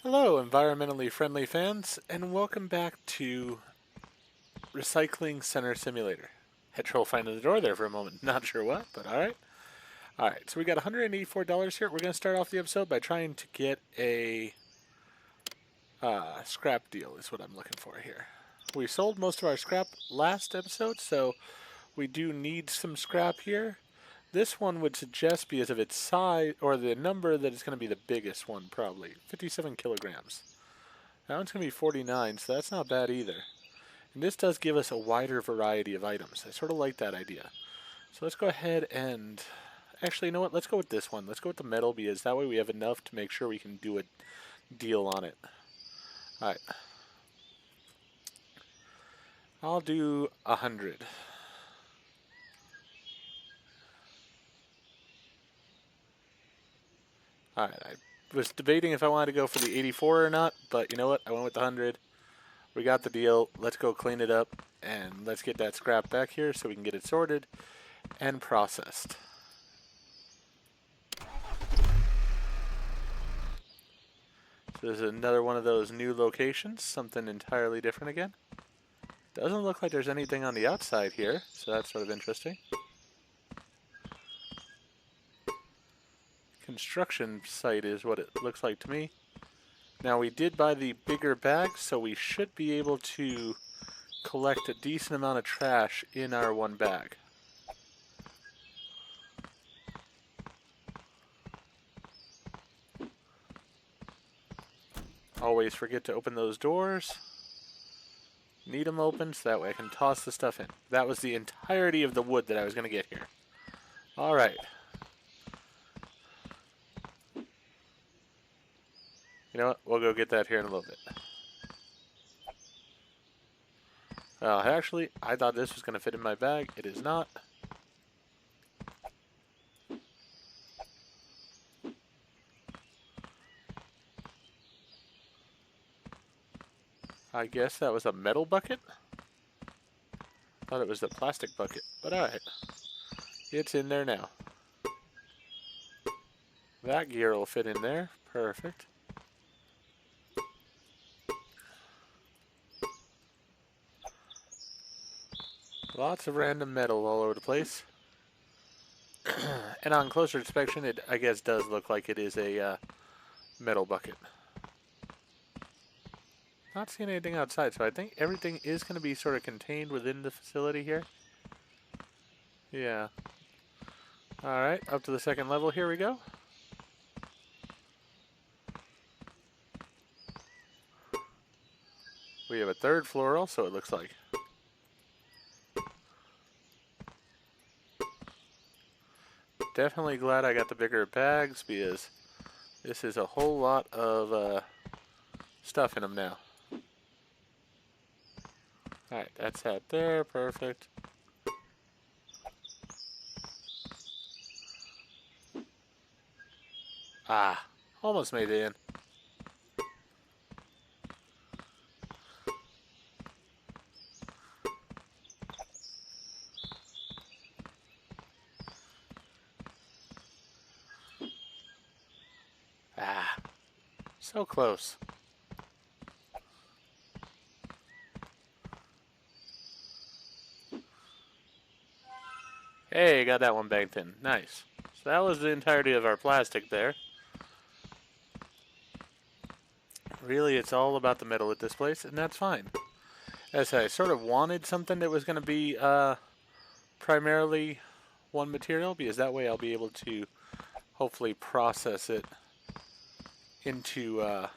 Hello, environmentally friendly fans, and welcome back to Recycling Center Simulator. Had trouble finding the door there for a moment. Not sure what, but alright. Alright, so we got $184 here. We're going to start off the episode by trying to get a scrap deal, is what I'm looking for here. We sold most of our scrap last episode, so we do need some scrap here. This one would suggest, because of its size, or the number, that it's going to be the biggest one, probably. 57 kilograms. That one's going to be 49, so that's not bad either. And this does give us a wider variety of items. I sort of like that idea. So let's go ahead and... Actually, you know what? Let's go with this one. Let's go with the metal, because that way we have enough to make sure we can do a deal on it. Alright. I'll do 100. Alright, I was debating if I wanted to go for the 84 or not, but you know what? I went with the 100. We got the deal. Let's go clean it up, and let's get that scrap back here so we can get it sorted and processed. So this is another one of those new locations, something entirely different again. Doesn't look like there's anything on the outside here, so that's sort of interesting. Construction site is what it looks like to me. Now we did buy the bigger bags, so we should be able to collect a decent amount of trash in our one bag. Always forget to open those doors. Need them open so that way I can toss the stuff in. That was the entirety of the wood that I was going to get here. Alright. You know what? We'll go get that here in a little bit. Actually, I thought this was going to fit in my bag. It is not. I guess that was a metal bucket? Thought it was the plastic bucket, but alright. It's in there now. That gear will fit in there. Perfect. Lots of random metal all over the place. And on closer inspection, it, I guess, does look like it is a metal bucket. Not seeing anything outside, so I think everything is going to be sort of contained within the facility here. Yeah. Alright, up to the second level, here we go. We have a third floor also, it looks like. Definitely glad I got the bigger bags, because this is a whole lot of stuff in them now. Alright, that's that there, perfect. Ah, almost made it in. Ah, so close. Hey, got that one bagged in. Nice. So that was the entirety of our plastic there. Really, it's all about the metal at this place, and that's fine. As I sort of wanted something that was going to be primarily one material, because that way I'll be able to hopefully process it into a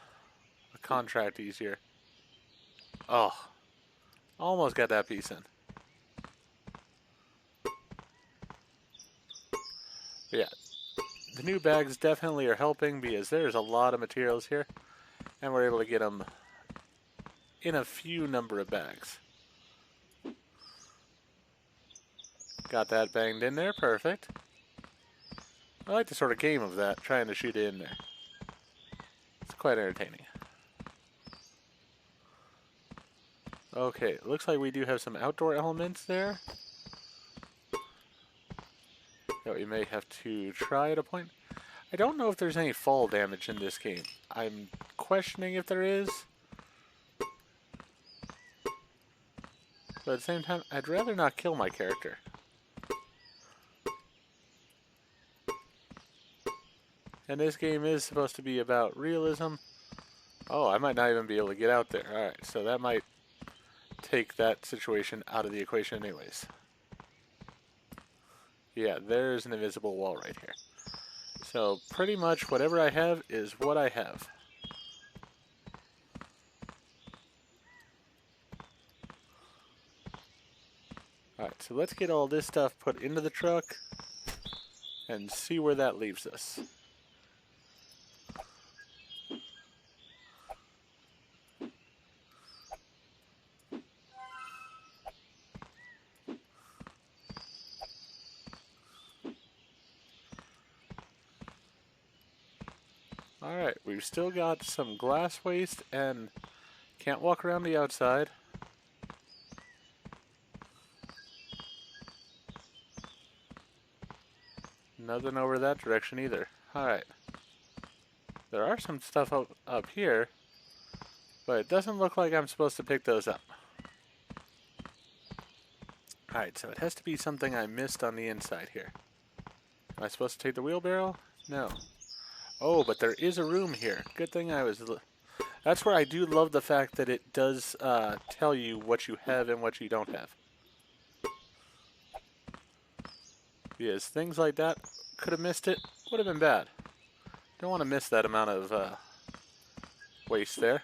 contract easier. Oh, almost got that piece in. But yeah, the new bags definitely are helping, because there's a lot of materials here, and we're able to get them in a few number of bags. Got that banged in there, perfect. I like the sort of game of that, trying to shoot it in there. It's quite entertaining. Okay, looks like we do have some outdoor elements there that we may have to try at a point. I don't know if there's any fall damage in this game. I'm questioning if there is. But at the same time, I'd rather not kill my character. And this game is supposed to be about realism. Oh, I might not even be able to get out there. Alright, so that might take that situation out of the equation anyways. Yeah, there's an invisible wall right here. So pretty much whatever I have is what I have. Alright, so let's get all this stuff put into the truck and see where that leaves us. Alright, we've still got some glass waste and can't walk around the outside. Nothing over that direction either. Alright. There are some stuff up here, but it doesn't look like I'm supposed to pick those up. Alright, so it has to be something I missed on the inside here. Am I supposed to take the wheelbarrow? No. Oh, but there is a room here. Good thing I was... That's where I do love the fact that it does tell you what you have and what you don't have. Because things like that, could have missed it, would have been bad. Don't want to miss that amount of waste there.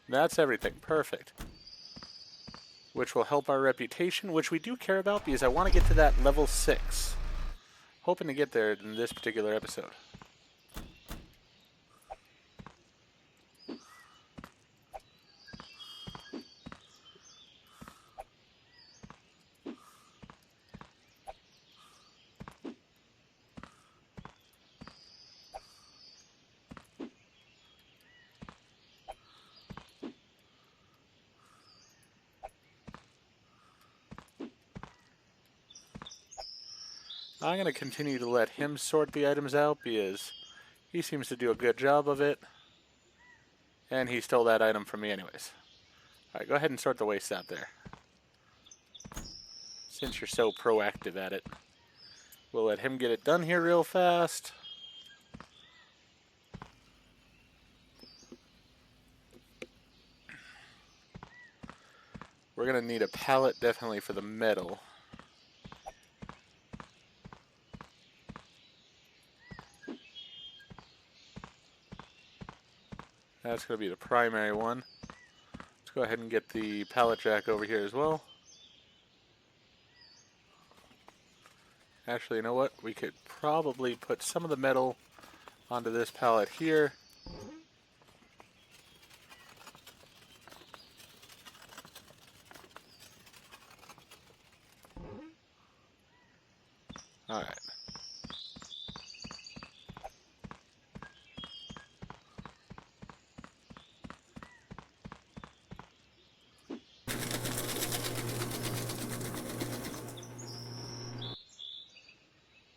That's everything. Perfect. Which will help our reputation, which we do care about because I want to get to that level 6. Hoping to get there in this particular episode. I'm going to continue to let him sort the items out because he seems to do a good job of it. And he stole that item from me anyways. Alright, go ahead and sort the waste out there. Since you're so proactive at it. We'll let him get it done here real fast. We're going to need a pallet definitely for the metal. That's going to be the primary one. Let's go ahead and get the pallet jack over here as well. Actually, you know what? We could probably put some of the metal onto this pallet here. Alright.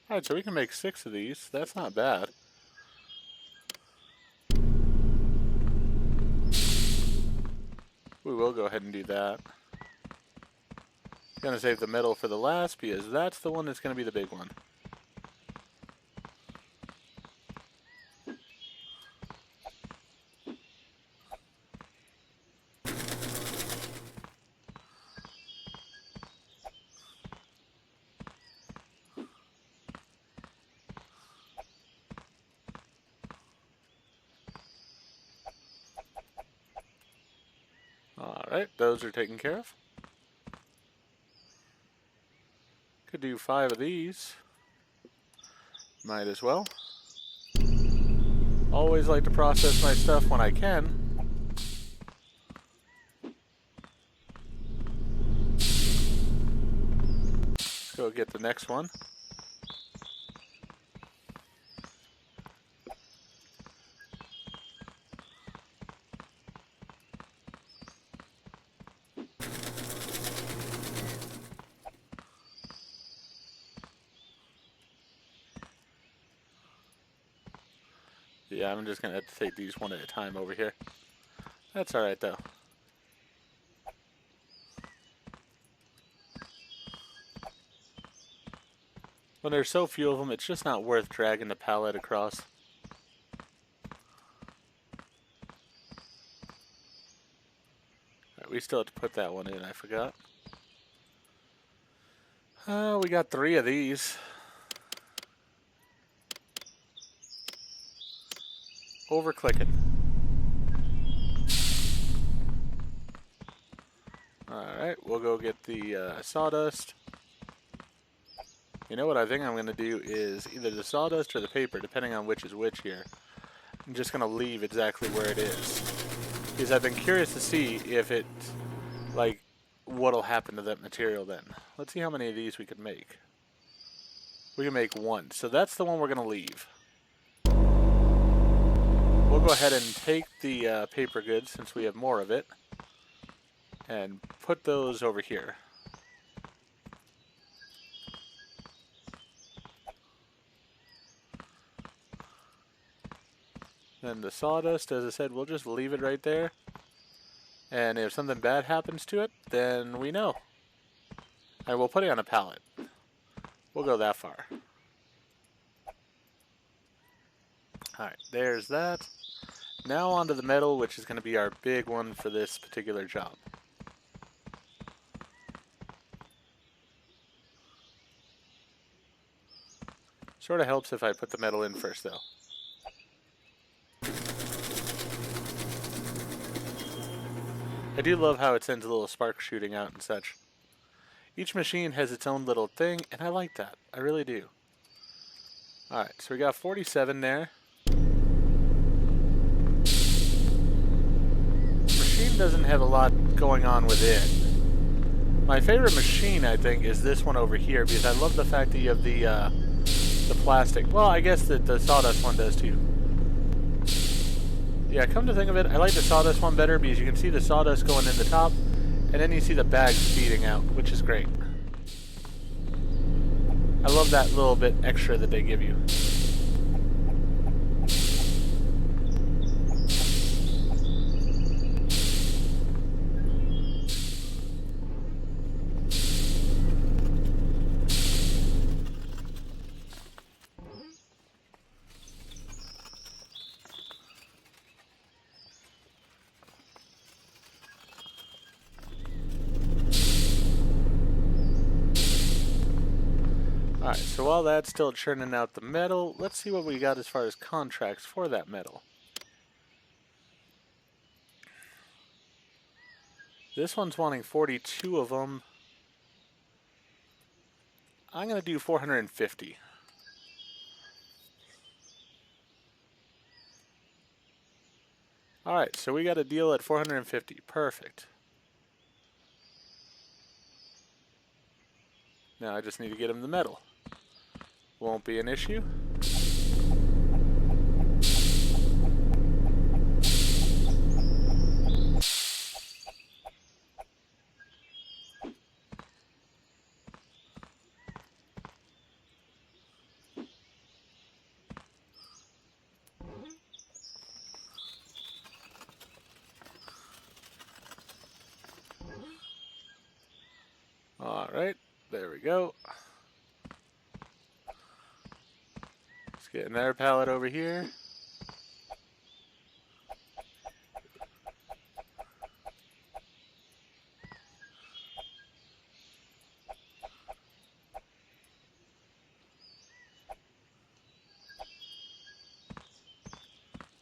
Alright, so we can make 6 of these. That's not bad. We will go ahead and do that. Gonna save the metal for the last because that's the one that's gonna be the big one. Alright, those are taken care of. Could do 5 of these. Might as well. Always like to process my stuff when I can. Let's go get the next one. Yeah, I'm just going to have to take these one at a time over here. That's alright, though. When there's so few of them, it's just not worth dragging the pallet across. Right, we still have to put that one in, I forgot. We got 3 of these. Over-clicking. Alright, we'll go get the sawdust. You know what I think I'm going to do is either the sawdust or the paper, depending on which is which here. I'm just going to leave exactly where it is. Because I've been curious to see if it, like, what'll happen to that material then. Let's see how many of these we could make. We can make 1. So that's the one we're going to leave. We'll go ahead and take the paper goods, since we have more of it, and put those over here. Then the sawdust, as I said, we'll just leave it right there. And if something bad happens to it, then we know. And we'll put it on a pallet. We'll go that far. Alright, there's that. Now onto the metal, which is going to be our big one for this particular job. Sort of helps if I put the metal in first, though. I do love how it sends a little spark shooting out and such. Each machine has its own little thing, and I like that. I really do. Alright, so we got 47 there. Machine doesn't have a lot going on within. My favorite machine, I think, is this one over here, because I love the fact that you have the plastic. Well, I guess the sawdust one does too. Yeah, come to think of it, I like the sawdust one better because you can see the sawdust going in the top, and then you see the bags feeding out, which is great. I love that little bit extra that they give you. Alright, so while that's still churning out the metal, let's see what we got as far as contracts for that metal. This one's wanting 42 of them. I'm going to do 450. Alright, so we got a deal at 450. Perfect. Now I just need to get him the metal. Won't be an issue. Alright, there we go. Let's get another pallet over here.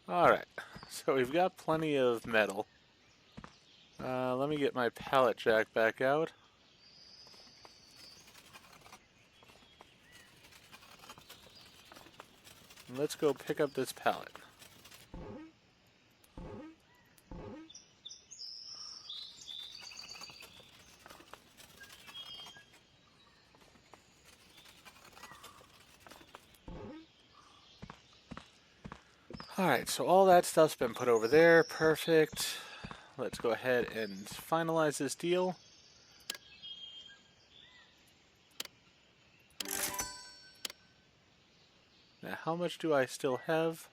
Alright, so we've got plenty of metal. Let me get my pallet jack back out. And let's go pick up this pallet. Alright, so all that stuff's been put over there. Perfect. Let's go ahead and finalize this deal. Now, how much do I still have?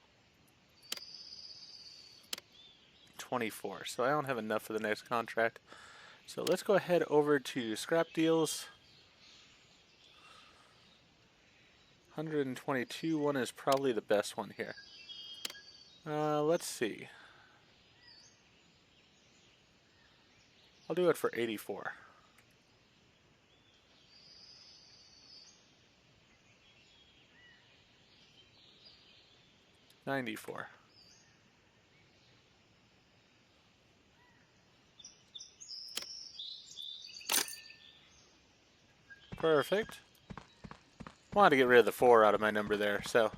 124, so I don't have enough for the next contract. So let's go ahead over to scrap deals. 122 one is probably the best one here. Let's see. I'll do it for 84. $94. Perfect. Wanted to get rid of the 4 out of my number there, so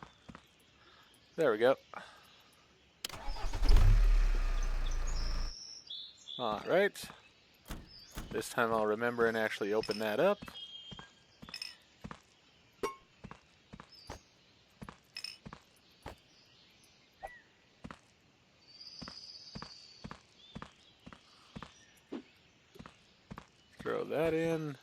there we go. Alright. This time I'll remember and actually open that up. Throw that in.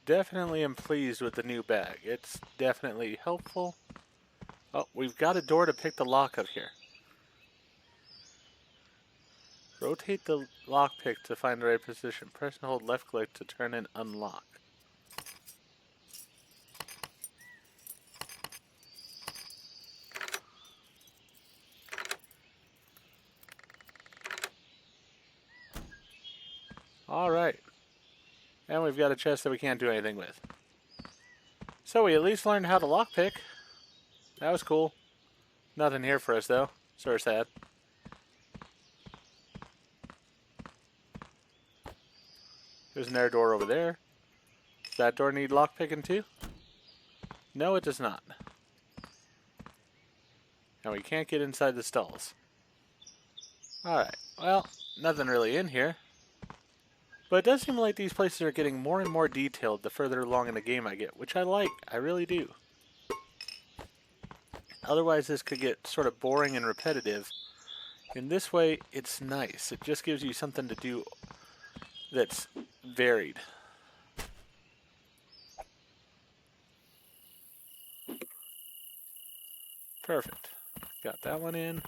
Definitely am pleased with the new bag. It's definitely helpful. Oh, we've got a door to pick the lock of here. Rotate the lockpick to find the right position. Press and hold left click to turn and unlock. Alright. And we've got a chest that we can't do anything with. So we at least learned how to lockpick. That was cool. Nothing here for us though. Sort of sad. There's another door over there. Does that door need lockpicking too? No, it does not. And we can't get inside the stalls. Alright, well, nothing really in here. But it does seem like these places are getting more and more detailed the further along in the game I get, which I like. I really do. Otherwise, this could get sort of boring and repetitive. In this way, it's nice. It just gives you something to do that's varied. Perfect. Got that one in.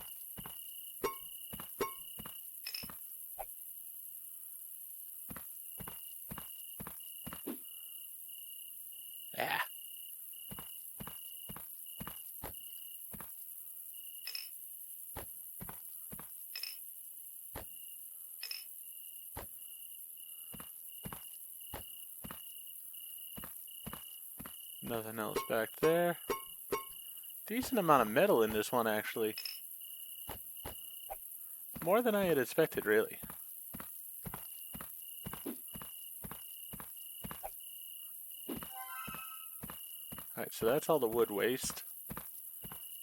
Ah. Nothing else back there. Decent amount of metal in this one, actually. More than I had expected, really. Alright, so that's all the wood waste.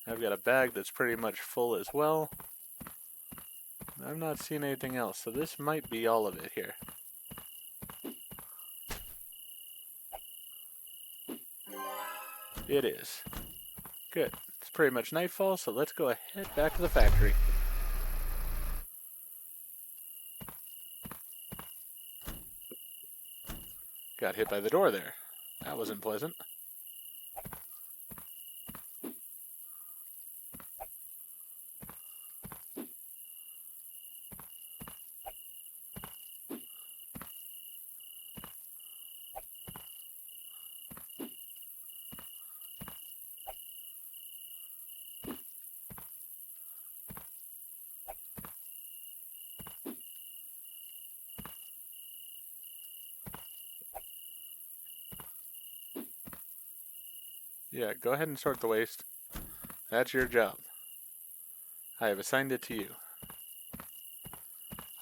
I've got a bag that's pretty much full as well. I'm not seeing anything else, so this might be all of it here. It is. Good. It's pretty much nightfall, so let's go ahead back to the factory. Got hit by the door there. That wasn't pleasant. Yeah, go ahead and sort the waste. That's your job. I have assigned it to you.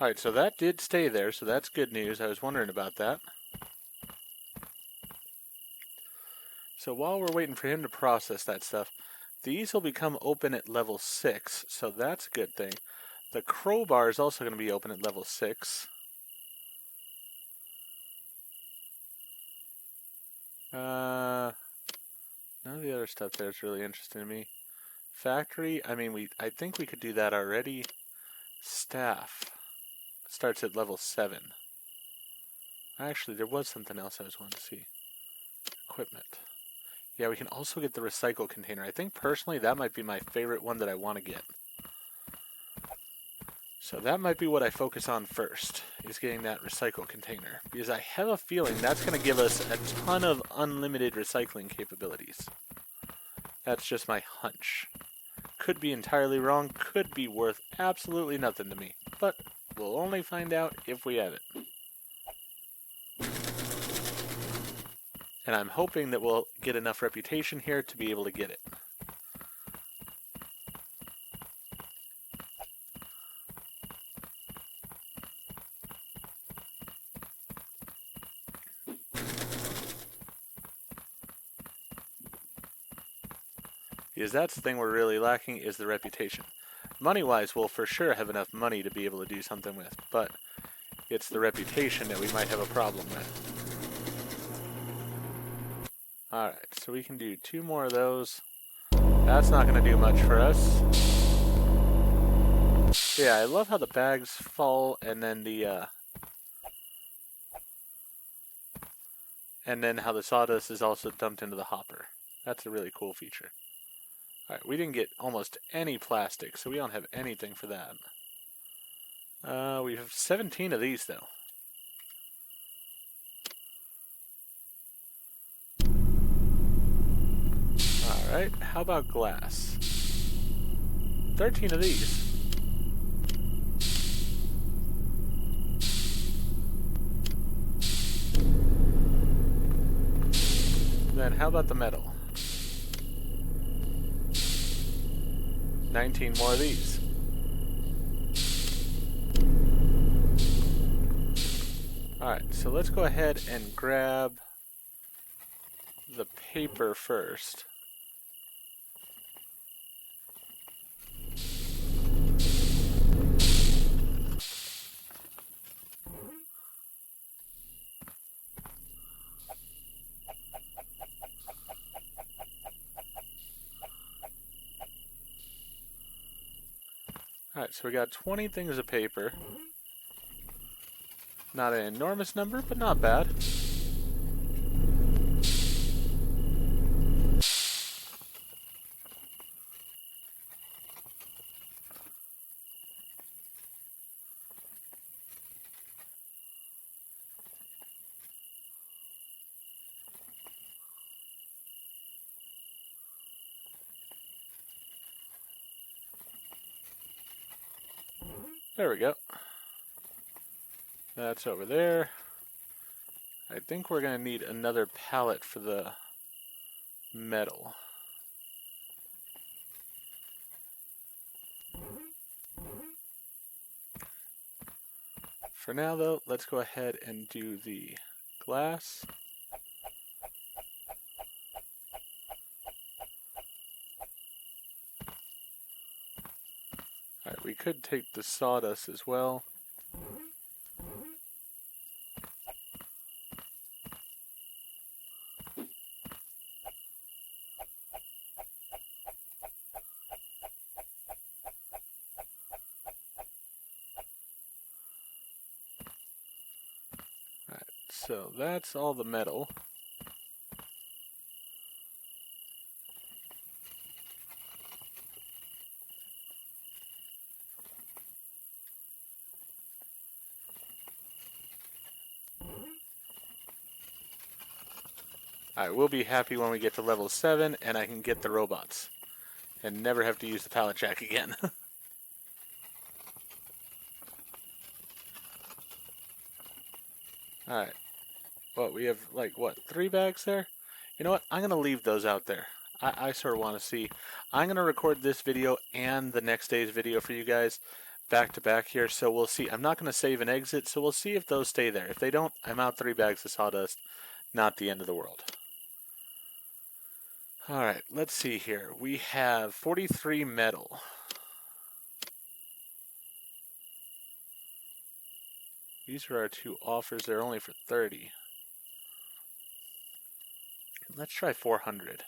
Alright, so that did stay there, so that's good news. I was wondering about that. So while we're waiting for him to process that stuff, these will become open at level 6, so that's a good thing. The crowbar is also going to be open at level 6. None of the other stuff there is really interesting to me. Factory, I mean, I think we could do that already. Staff starts at level 7. Actually, there was something else I was wanting to see. Equipment. Yeah, we can also get the recycle container. I think personally that might be my favorite one that I want to get. So that might be what I focus on first, is getting that recycle container. Because I have a feeling that's going to give us a ton of unlimited recycling capabilities. That's just my hunch. Could be entirely wrong, could be worth absolutely nothing to me. But we'll only find out if we have it. And I'm hoping that we'll get enough reputation here to be able to get it. Because that's the thing we're really lacking, is the reputation. Money-wise, we'll for sure have enough money to be able to do something with, but it's the reputation that we might have a problem with. Alright, so we can do 2 more of those. That's not going to do much for us. Yeah, I love how the bags fall and then and then how the sawdust is also dumped into the hopper. That's a really cool feature. Alright, we didn't get almost any plastic, so we don't have anything for that. We have 17 of these, though. Alright, how about glass? 13 of these. Then how about the metal? 19 more of these. Alright, so let's go ahead and grab the paper first. Alright, so we got 20 things of paper. Not an enormous number, but not bad. There we go. That's over there. I think we're going to need another pallet for the metal. For now, though, let's go ahead and do the glass. Alright, we could take the sawdust as well. Alright, so that's all the metal. Alright, we'll be happy when we get to level 7 and I can get the robots. And never have to use the pallet jack again. Alright. What, we have, like, what, 3 bags there? You know what? I'm going to leave those out there. I sort of want to see. I'm going to record this video and the next day's video for you guys back to back here, so we'll see. I'm not going to save and exit, so we'll see if those stay there. If they don't, I'm out 3 bags of sawdust. Not the end of the world. Alright, let's see here. We have 43 metal. These are our two offers. They're only for 30. Let's try 400.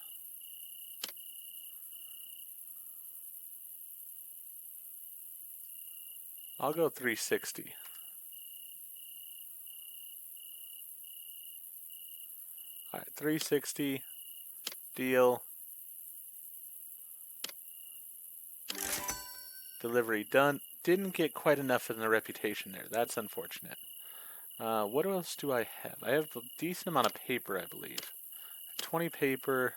I'll go 360. Alright, 360. Deal. Delivery done. Didn't get quite enough in the reputation there. That's unfortunate. What else do I have? I have a decent amount of paper, I believe. 20 paper.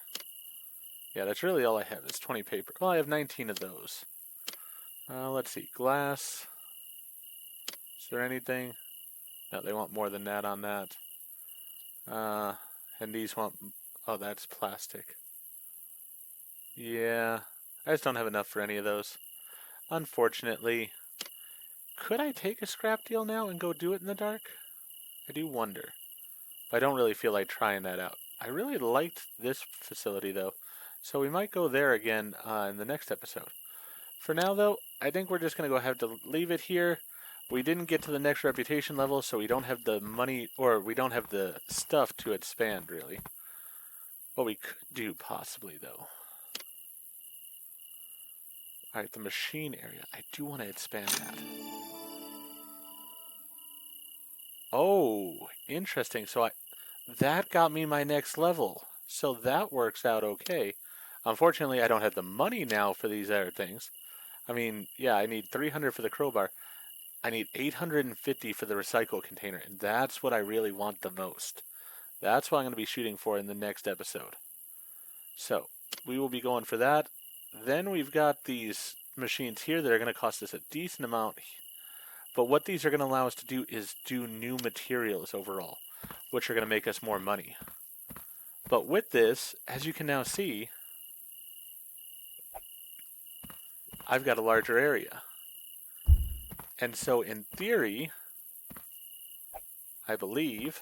Yeah, that's really all I have is 20 paper. Well, I have 19 of those. Let's see. Glass. Is there anything? No, they want more than that on that. And these want... Oh, that's plastic. Yeah. I just don't have enough for any of those. Unfortunately. Could I take a scrap deal now and go do it in the dark? I do wonder. But I don't really feel like trying that out. I really liked this facility, though. So we might go there again in the next episode. For now, though, I think we're just going to go have to leave it here. We didn't get to the next reputation level, so we don't have the money, or we don't have the stuff to expand, really. What we could do, possibly, though. Alright, the machine area. I do want to expand that. Oh, interesting. So that got me my next level. So that works out okay. Unfortunately, I don't have the money now for these other things. I mean, yeah, I need 300 for the crowbar. I need 850 for the recycle container, and that's what I really want the most. That's what I'm going to be shooting for in the next episode. So, we will be going for that. Then we've got these machines here that are going to cost us a decent amount. But what these are going to allow us to do is do new materials overall, which are going to make us more money. But with this, as you can now see, I've got a larger area. And so in theory, I believe,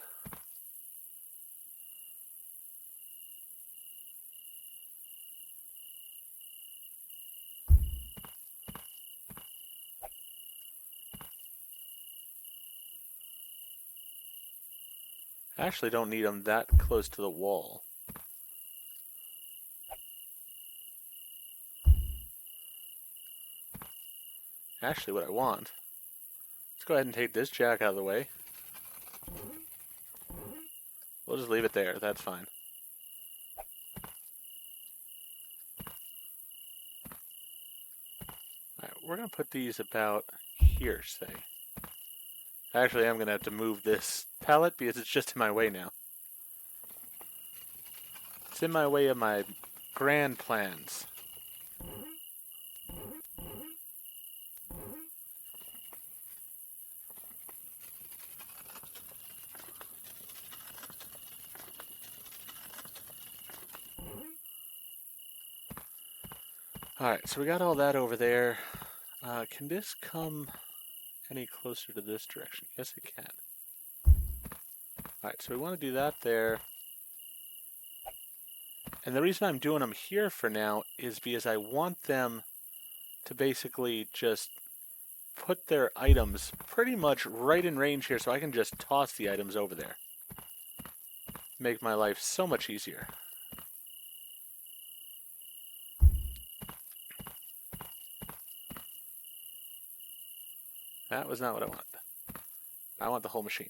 I actually don't need them that close to the wall. Actually, what I want, let's go ahead and take this jack out of the way. We'll just leave it there, that's fine. Alright, we're going to put these about here, say. Actually, I'm going to have to move this pallet because it's just in my way now. It's in my way of my grand plans. Alright, so we got all that over there. Can this come any closer to this direction? Yes, it can. Alright, so we want to do that there. And the reason I'm doing them here for now is because I want them to basically just put their items pretty much right in range here so I can just toss the items over there. Make my life so much easier. That was not what I wanted. I want the whole machine.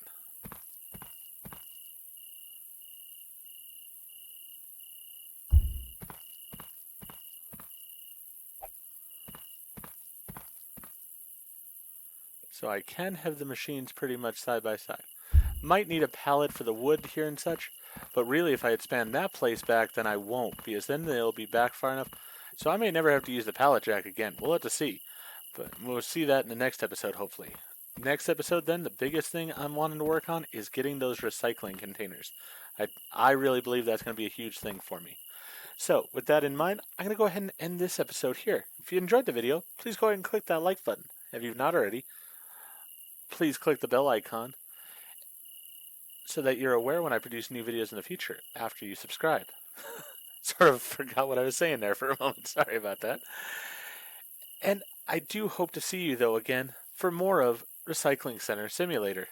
So I can have the machines pretty much side by side. Might need a pallet for the wood here and such, but really if I expand that place back, then I won't, because then they'll be back far enough. So I may never have to use the pallet jack again. We'll have to see. But we'll see that in the next episode, hopefully. Next episode, then, the biggest thing I'm wanting to work on is getting those recycling containers. I really believe that's going to be a huge thing for me. So, with that in mind, I'm going to go ahead and end this episode here. If you enjoyed the video, please go ahead and click that like button. If you've not already, please click the bell icon so that you're aware when I produce new videos in the future after you subscribe. Sorry sort of forgot what I was saying there for a moment. Sorry about that. And I do hope to see you, though, again for more of Recycling Center Simulator.